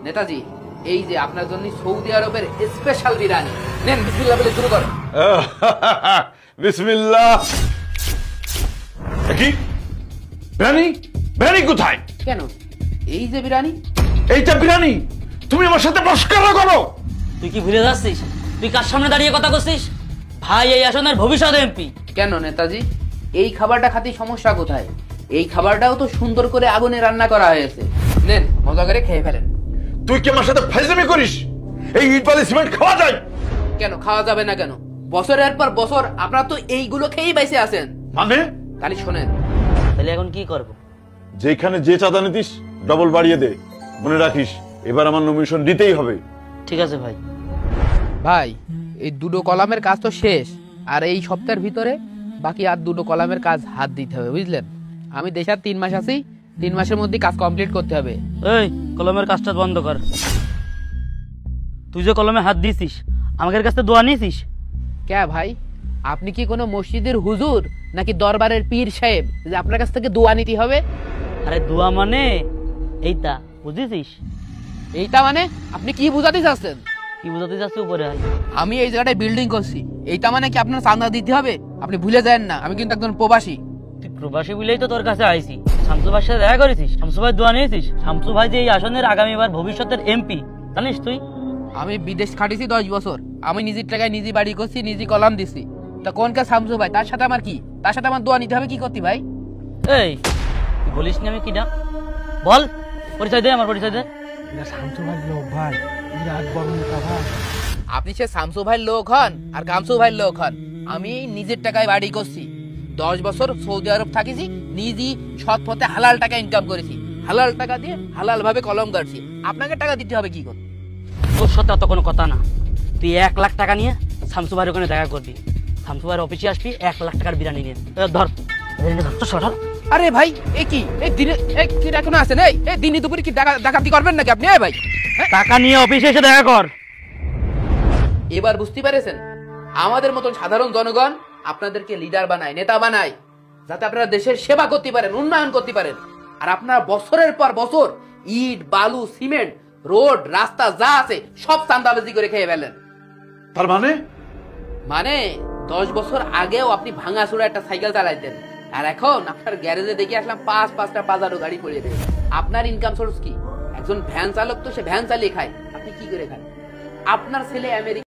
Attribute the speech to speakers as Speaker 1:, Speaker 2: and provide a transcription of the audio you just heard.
Speaker 1: নেতাজি, এই যে আপনার জন্য সৌদি আরবের স্পেশাল বিরিয়ানি নেন, বিসমিল্লাহ বলে শুরু করেন।
Speaker 2: বিসমিল্লাহ। কি বিরিয়ানি? বিরিয়ানি কোথায়?
Speaker 1: কেন এই যে বিরিয়ানি?
Speaker 2: এইটা বিরিয়ানি? তুমি আমার সাথে মশকরা করো?
Speaker 3: তুই কি ভুলে যাচ্ছিস? তুই কার সামনে দাঁড়িয়ে কথা করছিস? ভাই এই আসনের ভবিষ্যৎ এমপি।
Speaker 1: কেন নেতাজি, এই খাবারটা খাতে সমস্যা কোথায়? এই খাবারটাও তো সুন্দর করে আগুনে রান্না করা হয়েছে, নেন মজা করে খেয়ে ফেলেন।
Speaker 2: তুই কি আমার সাথে ফাইজলামি করিস? এই ইট বালি সিমেন্ট খাওয়া যায়?
Speaker 1: কেন খাওয়া যাবে না কেন? বছরের পর বছর আপনারা তো এইগুলো খেয়েই বেঁচে আছেন।
Speaker 2: মানে?
Speaker 1: তাহলে শোনেন,
Speaker 3: তাহলে এখন কি করব?
Speaker 2: যেখানে যে চাঁদা নিতিস ডবল বাড়িয়ে দে। মনে রাখিস এবার আমার নমিনেশন দিতেই হবে।
Speaker 3: ঠিক আছে ভাই।
Speaker 1: ভাই এই দুটো কলামের কাজ তো শেষ, আর এই সপ্তাহের ভিতরে বাকি আর দুটো কলামের কাজ হাত দিতে হবে, বুঝলেন? আমি দেশে আর 3 মাস আছি, 3 মাসের মধ্যে কাজ কমপ্লিট করতে হবে।
Speaker 3: এই কলমের কাজটা বন্ধ কর। তুই যে কলমে হাত দিছিস, আমাদের কাছে দোয়া নিয়েছিস?
Speaker 1: কে ভাই, আপনি কি কোনো মসজিদের হুজুর নাকি দরবারের পীর সাহেব যে আপনার কাছ থেকে দোয়া নিতে হবে?
Speaker 3: আরে দোয়া মানে এইটা, বুঝেছিস?
Speaker 1: এইটা মানে আপনি কি বুঝাতে চাচ্ছেন?
Speaker 3: কি বুঝাতে যাচ্ছে উপরে আয়।
Speaker 1: আমি এই জায়গাটায় বিল্ডিং করছি, এইটা মানে কি আপনার চাঁদা দিতে হবে? আপনি ভুলে যান না, আমি কিন্তু একজন প্রবাসী।
Speaker 3: তুই প্রবাসী বলেই তো তোর কাছে আইছি। শামসু ভাইয়ের সাথে দেখা করেছিস? শামসু ভাই দোয়া নিয়েছিস? শামসু ভাই যে এই আসনের আগামীবার ভবিষ্যতের এমপি, জানিস তুই?
Speaker 1: আমি বিদেশ খাটিছি 10 বছর, আমি নিজের টাকায় নিজে বাড়ি করছি, নিজে কলাম দিছি। তা কোন কে শামসু ভাই, তার সাথে আমার কি? তার সাথে আমার দোয়া নিতে হবে কি করতে ভাই?
Speaker 3: এই তুই বলিস না আমি কি না? বল পরিচয় দে, আমার পরিচয় দে।
Speaker 1: শামসু ভাই লোক ভাই, বিরাট বড় নেতা ভাই। আপনি সে শামসু ভাই লোক হন আর কামসু ভাই লোক হন, আমি নিজের টাকায় বাড়ি করছি, 10 বছর সৌদি আরব থাকিছি, নিজে সৎ পথে হালাল টাকা ইনকাম করেছি, হালাল টাকা দিয়ে হালাল ভাবে কলম কাটছি। আপনাকে টাকা দিতে হবে কি করতে?
Speaker 3: তোর সাথে তো কোনো কথা না। তুই 1 লাখ টাকা নিয়ে শামসু ভাইয়ের ওখানে দেখা করবি। শামসু ভাইয়ের অফিসে আসবি 1 লাখ টাকার বিরিয়ানি নিয়ে। ধর ধর।
Speaker 1: আরে ভাই এ কি, এই দিনে কি এখন আছেন? এই দিনে দুপুরে কি ডাকাতি করবেন নাকি আপনি? ভাই
Speaker 3: টাকা নিয়ে অফিসে এসে দেখা কর।
Speaker 1: এবার বুঝতে পেরেছেন, আমাদের মতন সাধারণ জনগণ আপনাদেরকে লিডার বানায়, নেতা বানায়, যাতে আপনারা দেশের সেবা করতে পারেন, উন্নয়ন করতে পারেন। আর আপনারা বছরের পর বছর ইট বালু সিমেন্ট রোড রাস্তা যা আছে সব চাঁদাবাজি করে খেয়ে ফেলেন।
Speaker 2: তার মানে?
Speaker 1: মানে 10 বছর আগেও আপনি ভাঙাচোরা একটা সাইকেল চালাইতেন, আর এখন আপনার গ্যারেজে দেখে আসলাম 5-5টা পাজারো গাড়ি পড়ে দেয়। আপনার ইনকাম সোর্স কি? একজন ভ্যান চালক তো সে ভ্যান চালিয়ে খায়, আপনি কি করে খান? আপনার ছেলে আমেরিকা